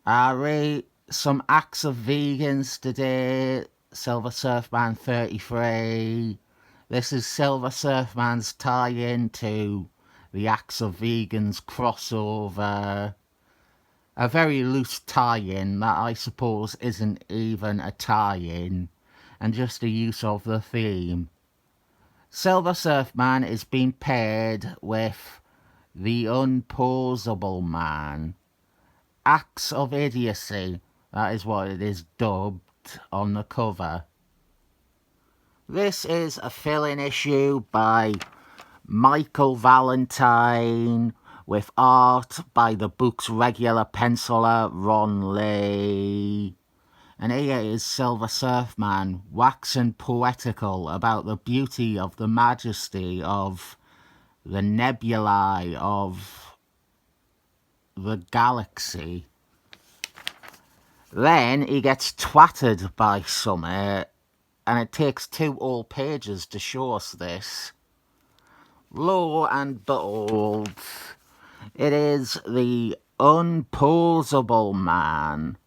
I read some acts of vegans today. Silver Surfman 33. This is Silver Surfman's tie-in to the Acts of Vegans crossover. A very loose tie-in that I suppose isn't even a tie-in, and just a use of the theme. Silver Surfman is being paired with the Unposable Man. Acts of Idiocy, that is what it is dubbed on the cover. This is a fill-in issue by Michael Valentine with art by the book's regular penciler Ron Lee. And here is Silver Surfman waxing poetical about the beauty of the majesty of the nebulae of the galaxy. Then he gets twatted by Summer, and it takes 2 whole pages to show us this. Lo and behold, it is the Unposable Man.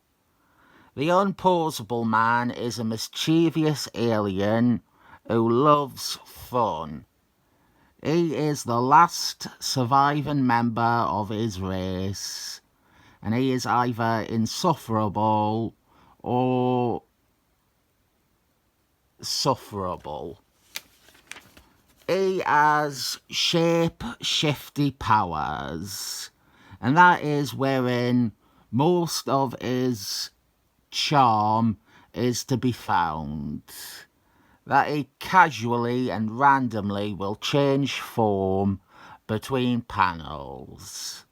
The Unposable Man is a mischievous alien who loves fun. He is the last surviving member of his race, and he is either insufferable or sufferable. He has shape-shifty powers, and that is wherein most of his charm is to be found. That he casually and randomly will change form between panels.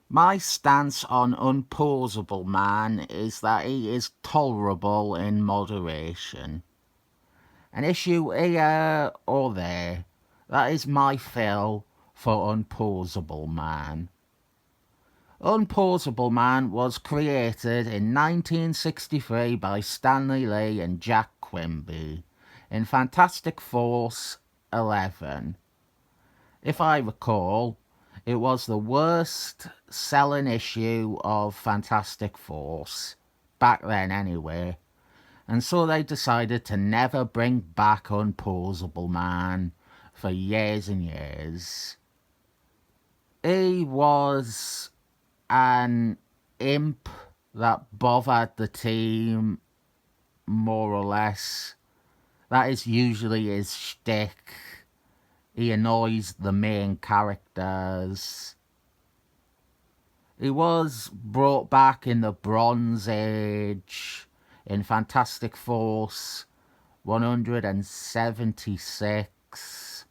My stance on Unposable Man is that he is tolerable in moderation. An issue here or there, that is my fill for Unposable Man. Unposable Man was created in 1963 by Stanley Lee and Jack Quimby in Fantastic Force 11. If I recall, it was the worst selling issue of Fantastic Force, back then anyway, and so they decided to never bring back Unposable Man for years and years. He was an imp that bothered the team, more or less. That is usually his shtick. He annoys the main characters. He was brought back in the Bronze Age in Fantastic Force 176,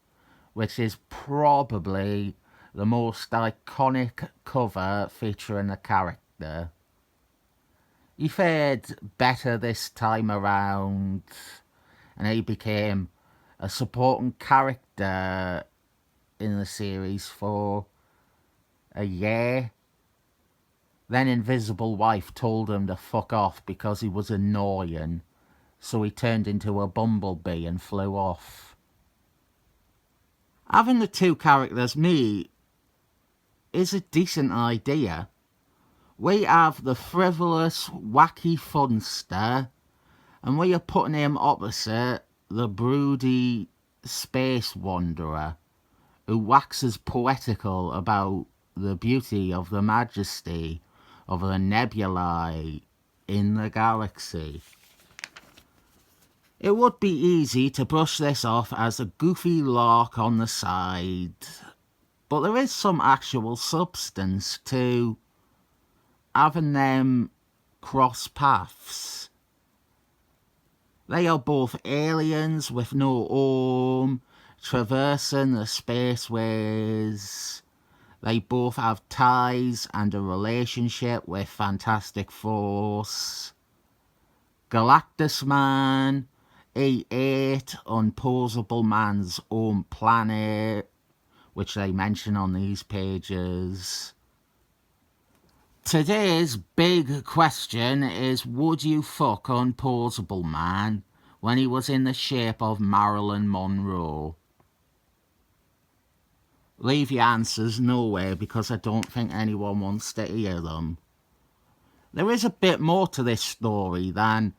which is probably the most iconic cover featuring the character. He fared better this time around, and he became a supporting character in the series for a year. Then Invisible Wife told him to fuck off because he was annoying, so he turned into a bumblebee and flew off. Having the 2 characters meet is a decent idea. We have the frivolous, wacky funster, and we are putting him opposite the broody space wanderer who waxes poetical about the beauty of the majesty of the nebulae in the galaxy. It would be easy to brush this off as a goofy lark on the side, but there is some actual substance to having them cross paths. They are both aliens with no home, traversing the spaceways. They both have ties and a relationship with Fantastic Force. Galactus Man, he ate Unposable Man's own planet, which they mention on these pages. Today's big question is, would you fuck Unposable Man when he was in the shape of Marilyn Monroe? Leave your answers nowhere because I don't think anyone wants to hear them. There is a bit more to this story than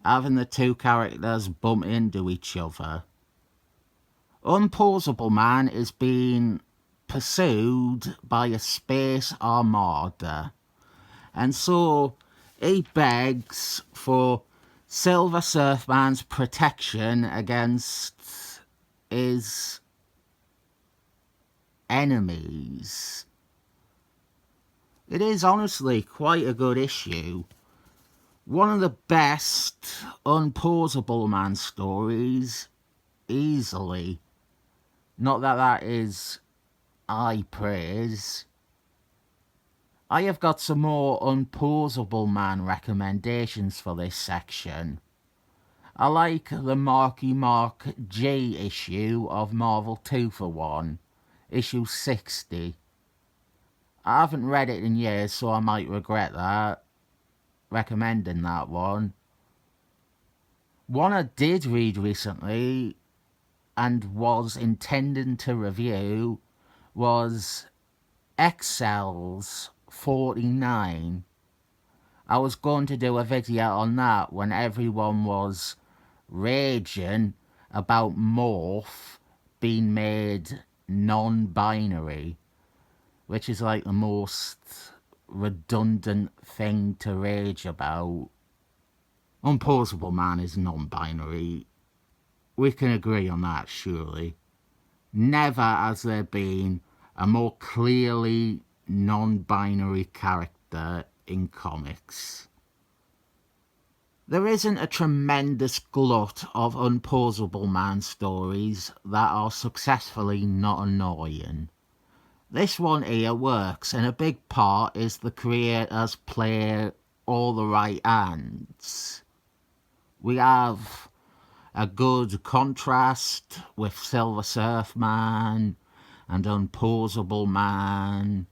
having the two characters bump into each other. Unpausable Man is being pursued by a space armada, and so he begs for Silver Surfman's protection against his enemies. It is honestly quite a good issue. One of the best Unpausable Man stories, easily. Not that that is high praise. I have got some more Unpausable Man recommendations for this section. I like the Marky Mark J issue of Marvel 2 for 1, issue 60. I haven't read it in years, so I might regret that, recommending that one. One I did read recently and was intending to review was Excel's 49. I was going to do a video on that when everyone was raging about Morph being made non-binary, which is like the most redundant thing to rage about. Unpausable Man is non-binary. We can agree on that, surely. Never has there been a more clearly non-binary character in comics. There isn't a tremendous glut of Unpausable Man stories that are successfully not annoying. This one here works, and a big part is the creators play all the right hands. We have a good contrast with Silver Surfman and Unpausable Man.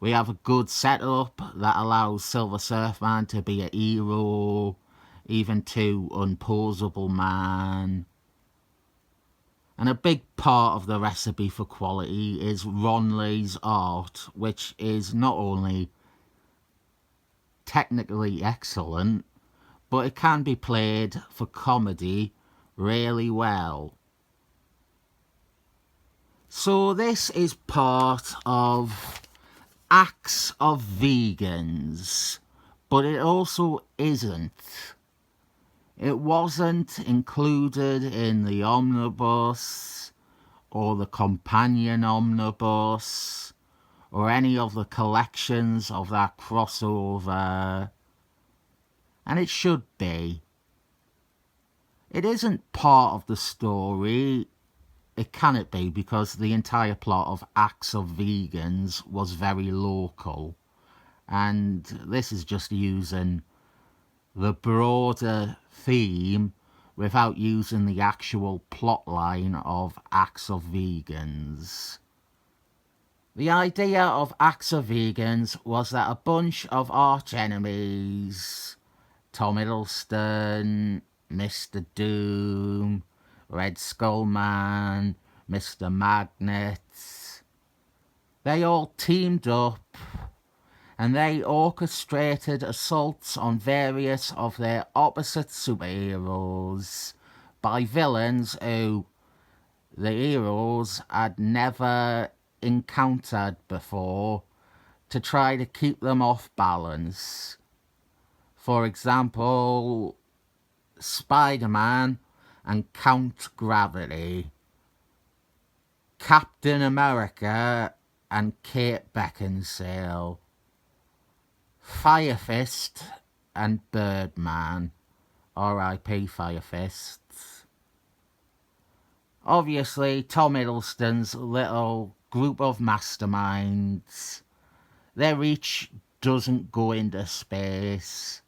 We have a good setup that allows Silver Surfman to be a hero, even to Unpausable Man. And a big part of the recipe for quality is Ron Lee's art, which is not only technically excellent, but it can be played for comedy really well. So this is part of Acts of Vegans, but it also isn't. It wasn't included in the omnibus or the companion omnibus or any of the collections of that crossover, and it should be. It isn't part of the story. It cannot be, because the entire plot of Acts of Vegans was very local, and this is just using the broader theme without using the actual plot line of Acts of Vegans. The idea of Acts of Vegans was that a bunch of arch enemies, Tom Hiddleston, Mr. Doom, Red Skull Man, Mr. Magnet, they all teamed up and they orchestrated assaults on various of their opposite superheroes by villains who the heroes had never encountered before, to try to keep them off balance. For example, Spider-Man and Count Gravity, Captain America and Kate Beckinsale, Fire Fist and Birdman, R.I.P. Fire Fist. Obviously, Tom Hiddleston's little group of masterminds, their reach doesn't go into space.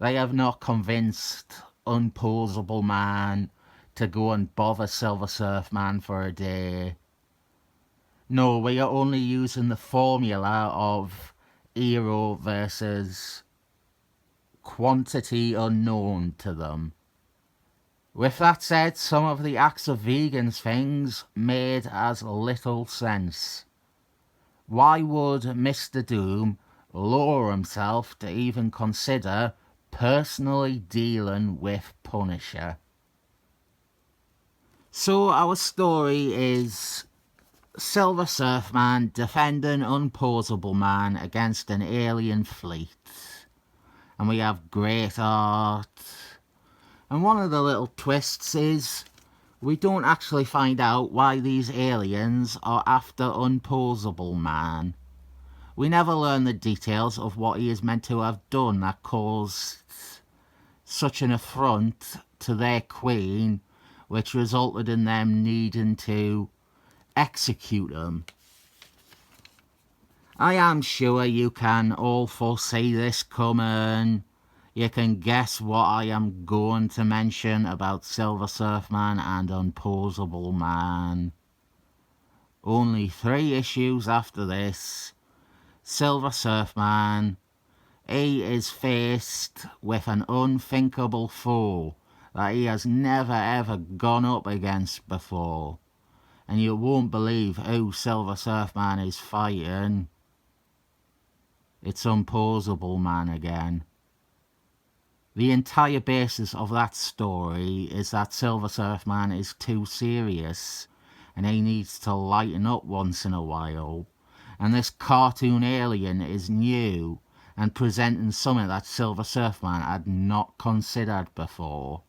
They have not convinced Unpausable Man to go and bother Silver Surfman for a day. No, we are only using the formula of hero versus quantity unknown to them. With that said, some of the Acts of Vegans things made as little sense. Why would Mr. Doom lower himself to even consider personally dealing with Punisher. So our story is Silver Surfman defending Unpausable Man against an alien fleet. And we have great art. And one of the little twists is we don't actually find out why these aliens are after Unpausable Man. We never learn the details of what he is meant to have done that caused such an affront to their queen, which resulted in them needing to execute him. I am sure you can all foresee this coming. You can guess what I am going to mention about Silver Surfman and Unpausable Man. Only 3 issues after this, Silver Surfman, he is faced with an unthinkable foe that he has never ever gone up against before. And you won't believe who Silver Surfman is fighting. It's Unpausable Man again. The entire basis of that story is that Silver Surfman is too serious and he needs to lighten up once in a while. And this cartoon alien is new and presenting something that Silver Surfman had not considered before.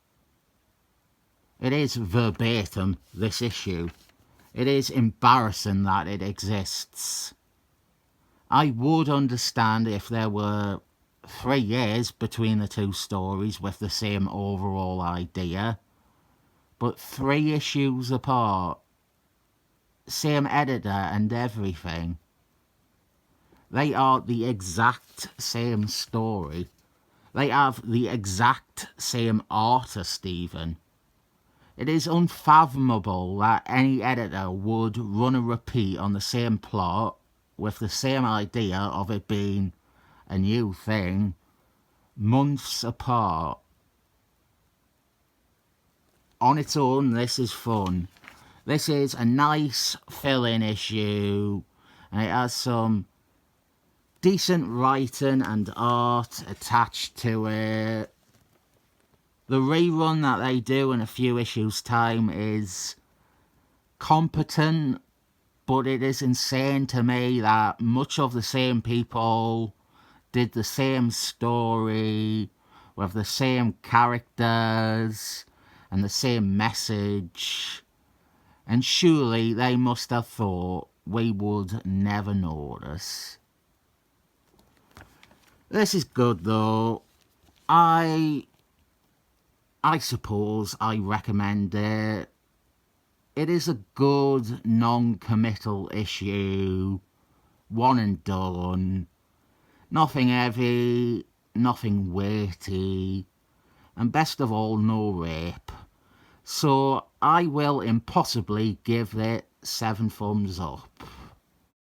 It is verbatim, this issue. It is embarrassing that it exists. I would understand if there were 3 years between the 2 stories with the same overall idea, but 3 issues apart, same editor and everything. They are the exact same story. They have the exact same artist even. It is unfathomable that any editor would run a repeat on the same plot with the same idea of it being a new thing months apart. On its own, this is fun. This is a nice fill-in issue, and it has some decent writing and art attached to it. The rerun that they do in a few issues' time is competent, but it is insane to me that much of the same people did the same story with the same characters and the same message, and surely they must have thought we would never notice. This is good though. I suppose I recommend it. It is a good non-committal issue, one and done. Nothing heavy, nothing weighty, and best of all, no rape. So I will impossibly give it 7 thumbs up.